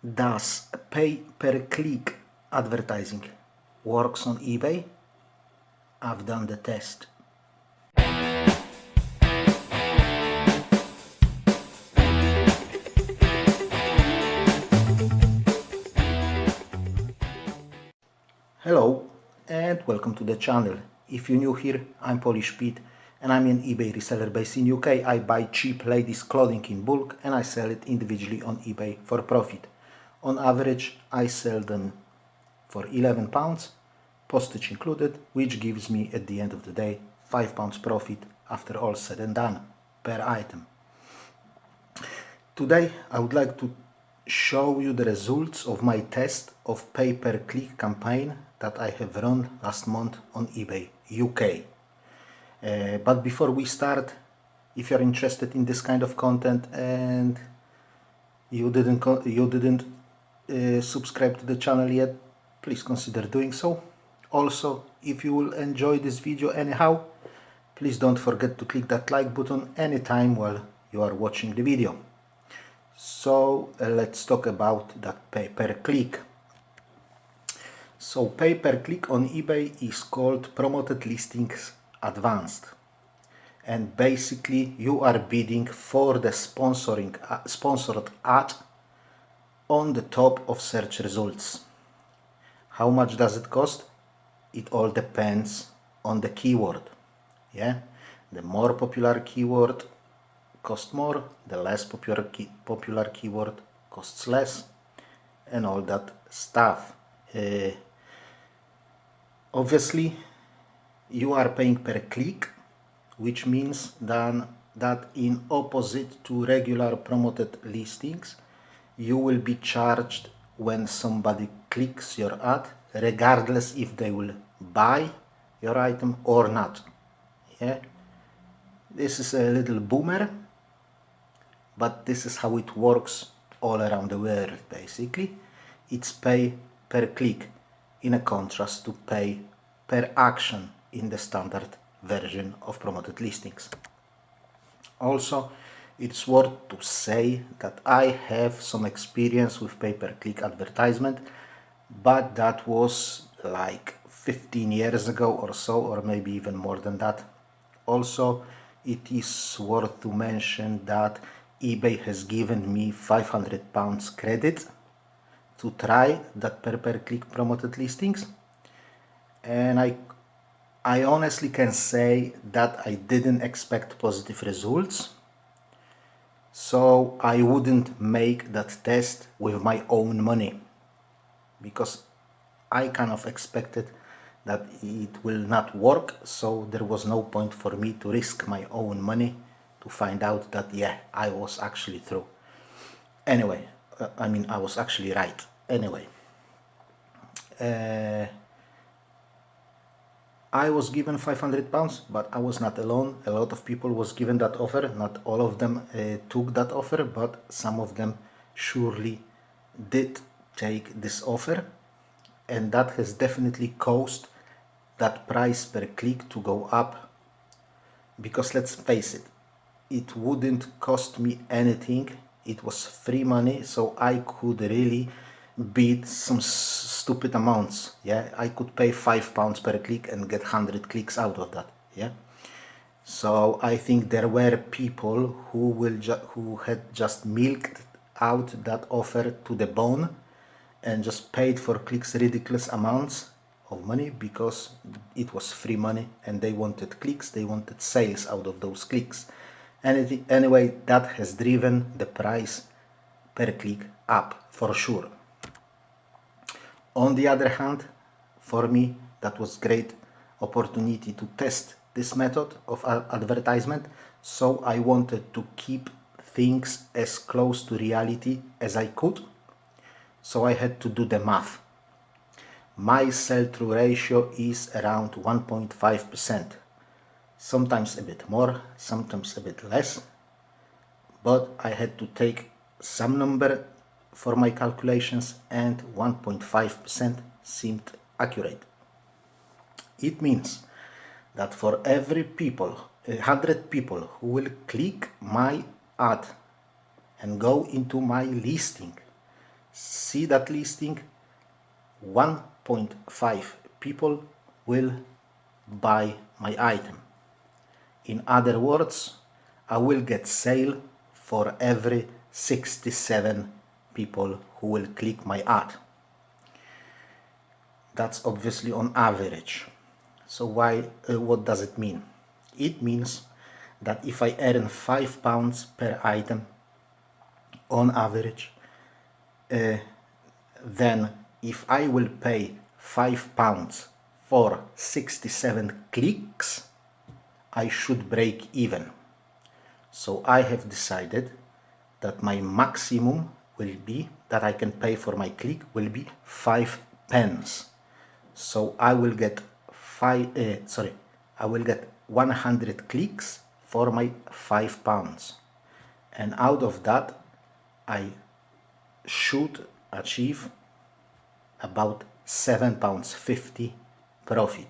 Does pay-per-click advertising works on eBay? I've done the test. Hello and welcome to the channel. If you're new here, I'm Polish Pete and I'm an eBay reseller based in UK. I buy cheap ladies clothing in bulk and I sell it individually on eBay for profit. On average, I sell them for £11, postage included, which gives me at the end of the day £5 profit after all said and done per item. Today I would like to show you the results of my test of pay-per-click campaign that I have run last month on eBay UK. But before we start, if you're interested in this kind of content and you didn't subscribe to the channel yet, please consider doing so. Also, if you will enjoy this video anyhow, please don't forget to click that like button anytime while you are watching the video. So let's talk about that pay-per-click. So pay-per-click on eBay is called Promoted Listings Advanced, and basically you are bidding for the sponsored ad on the top of search results. How much does it cost? It all depends on the keyword. Yeah, the more popular keyword costs more, the less popular keyword costs less, and all that stuff. Obviously, you are paying per click, which means then that in opposite to regular promoted listings, you will be charged when somebody clicks your ad, regardless if they will buy your item or not. Yeah, this is a little boomer, but this is how it works all around the world. Basically, it's pay per click in a contrast to pay per action in the standard version of promoted listings. Also, it's worth to say that I have some experience with pay-per-click advertisement, but that was like 15 years ago or so, or maybe even more than that. Also, it is worth to mention that eBay has given me £500 credit to try that pay-per-click promoted listings, and I honestly can say that I didn't expect positive results, so I wouldn't make that test with my own money, because I kind of expected that it will not work, so there was no point for me to risk my own money to find out that yeah, I was actually through. Anyway, I was actually right. Anyway, I was given £500, but I was not alone. A lot of people was given that offer. Not all of them took that offer, but some of them surely did take this offer, and that has definitely caused that price per click to go up, because let's face it, it wouldn't cost me anything. It was free money, so I could really bid some stupid amounts. Yeah, I could pay £5 per click and get 100 clicks out of that. Yeah, so I think there were people who had just milked out that offer to the bone and just paid for clicks ridiculous amounts of money because it was free money and they wanted clicks, they wanted sales out of those clicks. And anyway, that has driven the price per click up for sure. On the other hand, for me, that was great opportunity to test this method of advertisement, so I wanted to keep things as close to reality as I could. So I had to do the math. My sell-through ratio is around 1.5%. Sometimes a bit more, sometimes a bit less, but I had to take some number for my calculations, and 1.5% seemed accurate. It means that for every 100 people who will click my ad and go into my listing, see that listing, 1.5 people will buy my item. In other words, I will get sale for every 67 people who will click my ad. That's obviously on average. So what does it mean? It means that if I earn £5 per item on average, then if I will pay £5 for 67 clicks, I should break even. So I have decided that my maximum will be that I can pay for my click will be 5 pence. So I will get I will get 100 clicks for my £5, and out of that I should achieve about £7.50 profit.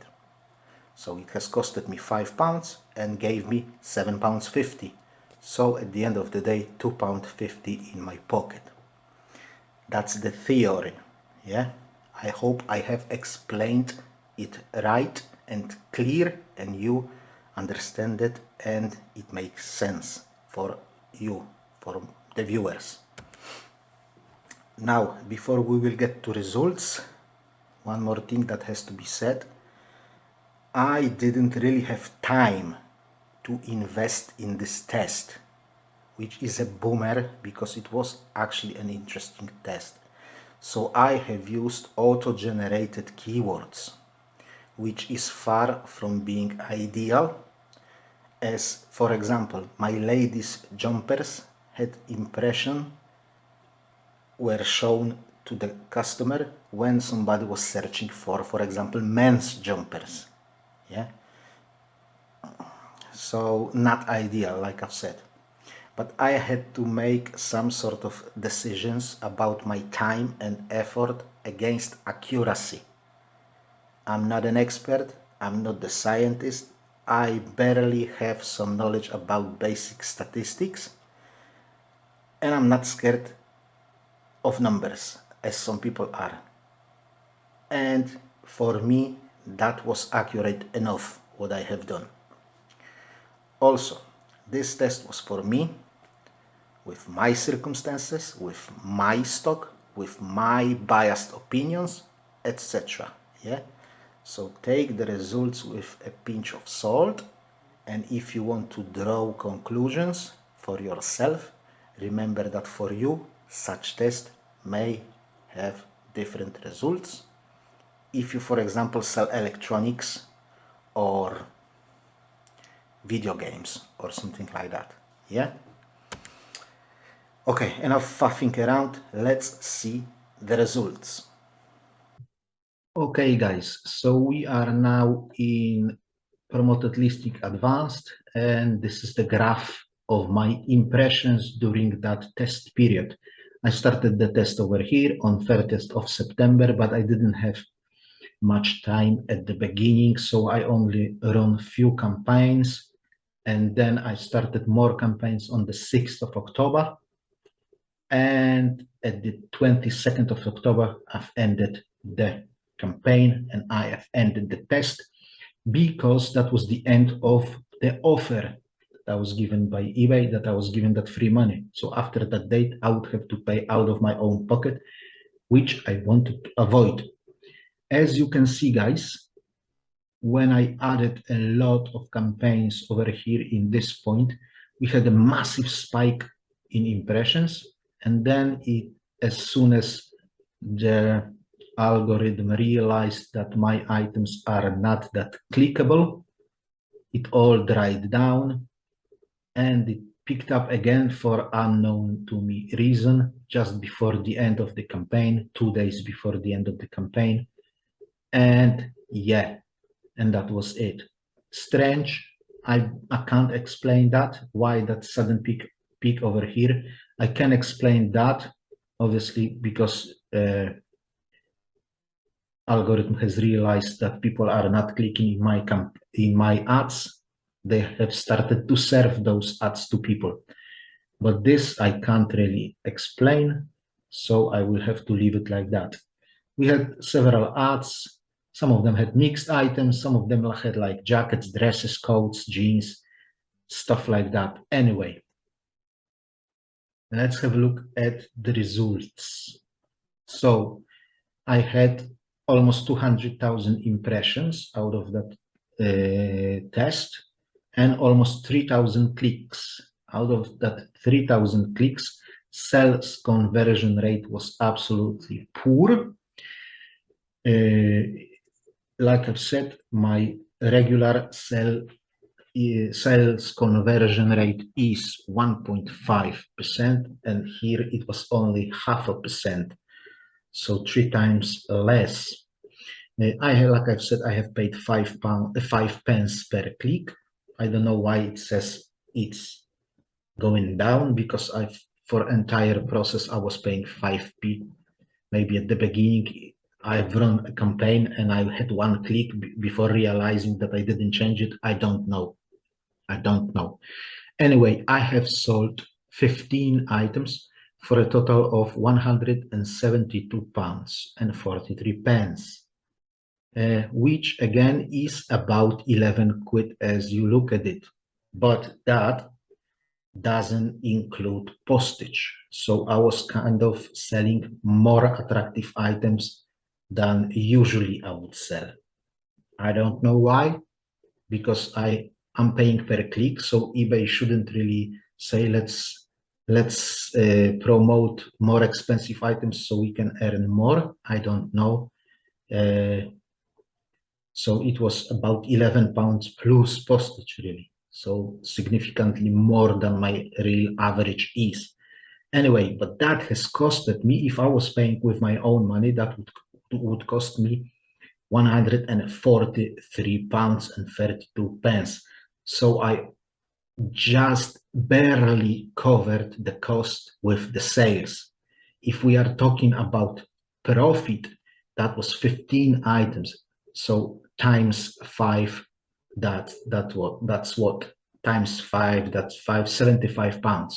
So it has costed me £5 and gave me £7.50. So at the end of the day, £2.50 in my pocket. That's the theory. Yeah, I hope I have explained it right and clear, and you understand it and it makes sense for you, for the viewers. Now, before we will get to results, one more thing that has to be said. I didn't really have time to invest in this test, which is a boomer because it was actually an interesting test. So I have used auto-generated keywords, which is far from being ideal, as for example, my ladies' jumpers had impression were shown to the customer when somebody was searching for example, men's jumpers. Yeah, so not ideal, like I've said. But I had to make some sort of decisions about my time and effort against accuracy. I'm not an expert, I'm not the scientist, I barely have some knowledge about basic statistics, and I'm not scared of numbers, as some people are. And for me, that was accurate enough, what I have done. Also, this test was for me, with my circumstances, with my stock, with my biased opinions, etc. Yeah? So take the results with a pinch of salt, and if you want to draw conclusions for yourself, remember that for you, such test may have different results. If you, for example, sell electronics or video games or something like that. Yeah? Okay, enough faffing around, let's see the results. Okay guys, so we are now in Promoted Listing Advanced, and this is the graph of my impressions during that test period. I started the test over here on 30th of September, but I didn't have much time at the beginning, so I only run few campaigns, and then I started more campaigns on the 6th of October, and at the 22nd of October I've ended the campaign and I have ended the test, because that was the end of the offer that was given by eBay, that I was given that free money. So after that date I would have to pay out of my own pocket, which I wanted to avoid. As you can see guys, when I added a lot of campaigns over here in this point, we had a massive spike in impressions, and then as soon as the algorithm realized that my items are not that clickable, it all dried down and it picked up again for unknown to me reason just before the end of the campaign, 2 days before the end of the campaign. And yeah, and that was it. Strange. I can't explain that, why that sudden peak over here. I can explain that, obviously, because algorithm has realized that people are not clicking in my ads. They have started to serve those ads to people. But this I can't really explain. So I will have to leave it like that. We had several ads. Some of them had mixed items. Some of them had like jackets, dresses, coats, jeans, stuff like that. Anyway, let's have a look at the results. So I had almost 200,000 impressions out of that test and almost 3,000 clicks. Out of that 3,000 clicks, sales conversion rate was absolutely poor. Like I've said, my regular sales conversion rate is 1.5%, and here it was only 0.5%, so 3 times less. Like I've said, I have paid £5 pence per click. I don't know why it says it's going down, because for entire process I was paying 5p. Maybe at the beginning I've run a campaign and I had 1 click before realizing that I didn't change it. I don't know. Anyway, I have sold 15 items for a total of £172.43, which again is about 11 quid as you look at it. But that doesn't include postage. So I was kind of selling more attractive items than usually I would sell. I don't know why, because I'm paying per click, so eBay shouldn't really say let's promote more expensive items so we can earn more. I don't know. So it was about £11 plus postage, really. So significantly more than my real average is. Anyway, but that has costed me, if I was paying with my own money, that would cost me £143.32. So I just barely covered the cost with the sales. If we are talking about profit, that was 15 items. So times 5, that's what times 5, that's £75.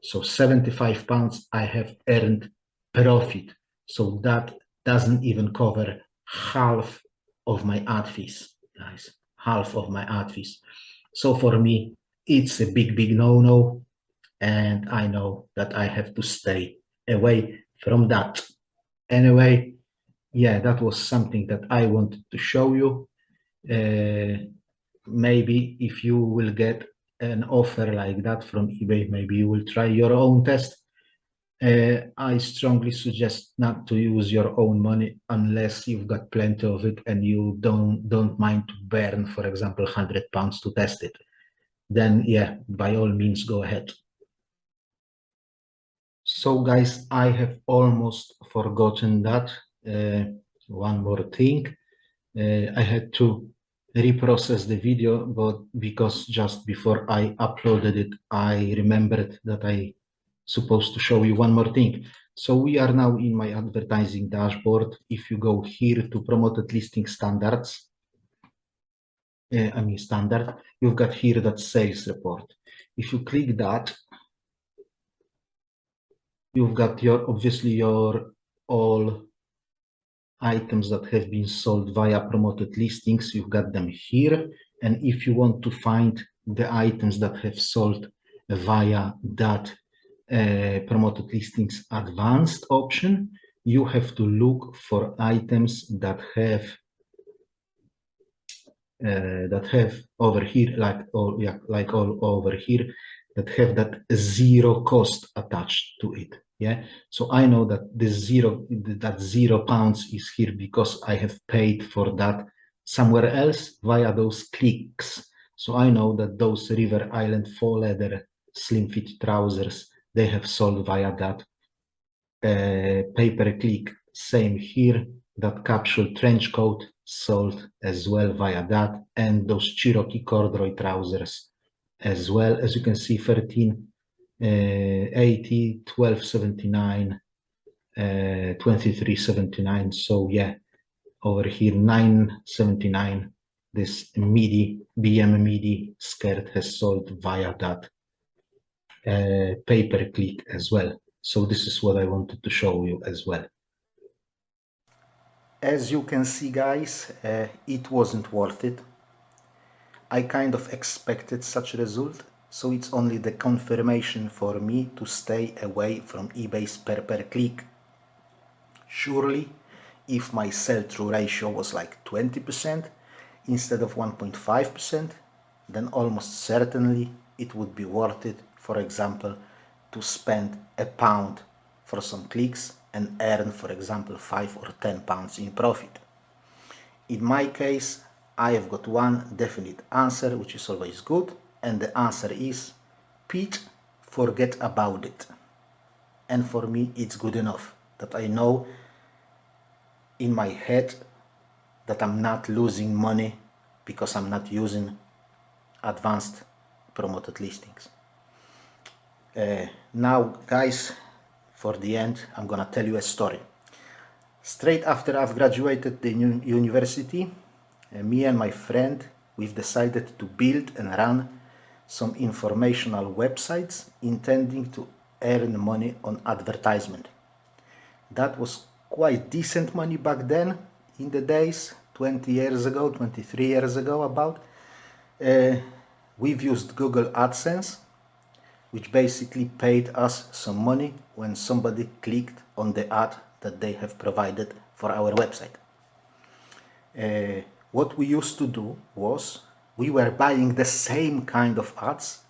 So £75 I have earned profit. So that doesn't even cover half of my ad fees, guys. Half of my ad fees. So for me, it's a big no-no, and I know that I have to stay away from that. Anyway, yeah, that was something that I wanted to show you. Maybe if you will get an offer like that from eBay, maybe you will try your own test. I strongly suggest not to use your own money unless you've got plenty of it and you don't mind to burn, for example, £100 to test it. Then yeah, by all means, go ahead. So guys, I have almost forgotten that. One more thing. I had to reprocess the video, but because just before I uploaded it, I remembered that I supposed to show you one more thing. So we are now in my advertising dashboard. If you go here to promoted listing standards, standard, you've got here that sales report. If you click that, you've got obviously your all items that have been sold via promoted listings. You've got them here. And if you want to find the items that have sold via that promoted listings advanced option, you have to look for items that have over here, like all over here, that have that zero cost attached to it. Yeah, so I know that the £0 is here because I have paid for that somewhere else via those clicks. So I know that those River Island faux leather slim fit trousers, they have sold via that pay-per-click. Same here, that capsule trench coat sold as well via that, and those Cherokee corduroy trousers as well. As you can see, 13.80, 12.79, 23.79. So yeah, over here 9.79. This BM midi skirt has sold via that pay-per-click as well. So this is what I wanted to show you as well. As you can see, guys, it wasn't worth it. I kind of expected such a result, so it's only the confirmation for me to stay away from eBay's per-click. Surely, if my sell-through ratio was like 20% instead of 1.5%, then almost certainly it would be worth it, for example, to spend £1 for some clicks and earn, for example, £5 or £10 in profit. In my case, I have got one definite answer, which is always good, and the answer is, Pete, forget about it. And for me, it's good enough that I know in my head that I'm not losing money because I'm not using advanced promoted listings. Now, guys, for the end, I'm gonna tell you a story. Straight after I've graduated the university, me and my friend, we've decided to build and run some informational websites intending to earn money on advertisement. That was quite decent money back then, in the days, 20 years ago, 23 years ago about. We've used Google AdSense, which basically paid us some money when somebody clicked on the ad that they have provided for our website. What we used to do was we were buying the same kind of ads,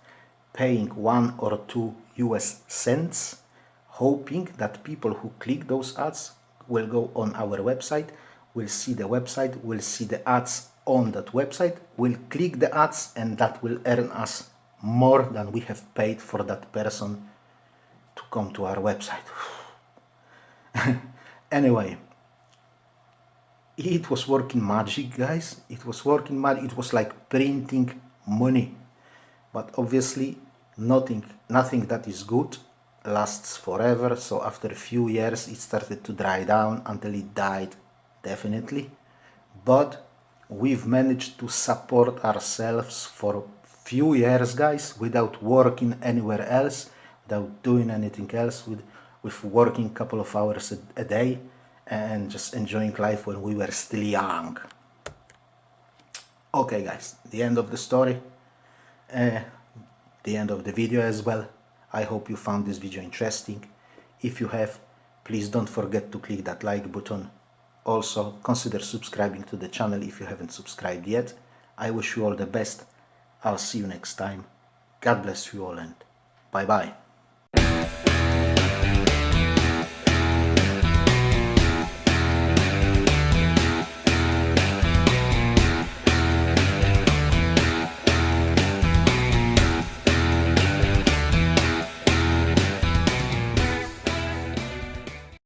paying 1 or 2 US cents, hoping that people who click those ads will go on our website, will see the website, will see the ads on that website, will click the ads, and that will earn us more than we have paid for that person to come to our website. Anyway, it was working magic, guys. It was working magic. It was like printing money. But obviously, nothing that is good lasts forever. So after a few years, it started to dry down until it died, definitely. But we've managed to support ourselves for a few years, guys, without working anywhere else, without doing anything else, with working a couple of hours a day and just enjoying life when we were still young. Okay, guys, the end of the story, the end of the video as well. I hope you found this video interesting. If you have, please don't forget to click that like button. Also, consider subscribing to the channel if you haven't subscribed yet. I wish you all the best. I'll see you next time. God bless you all and bye bye.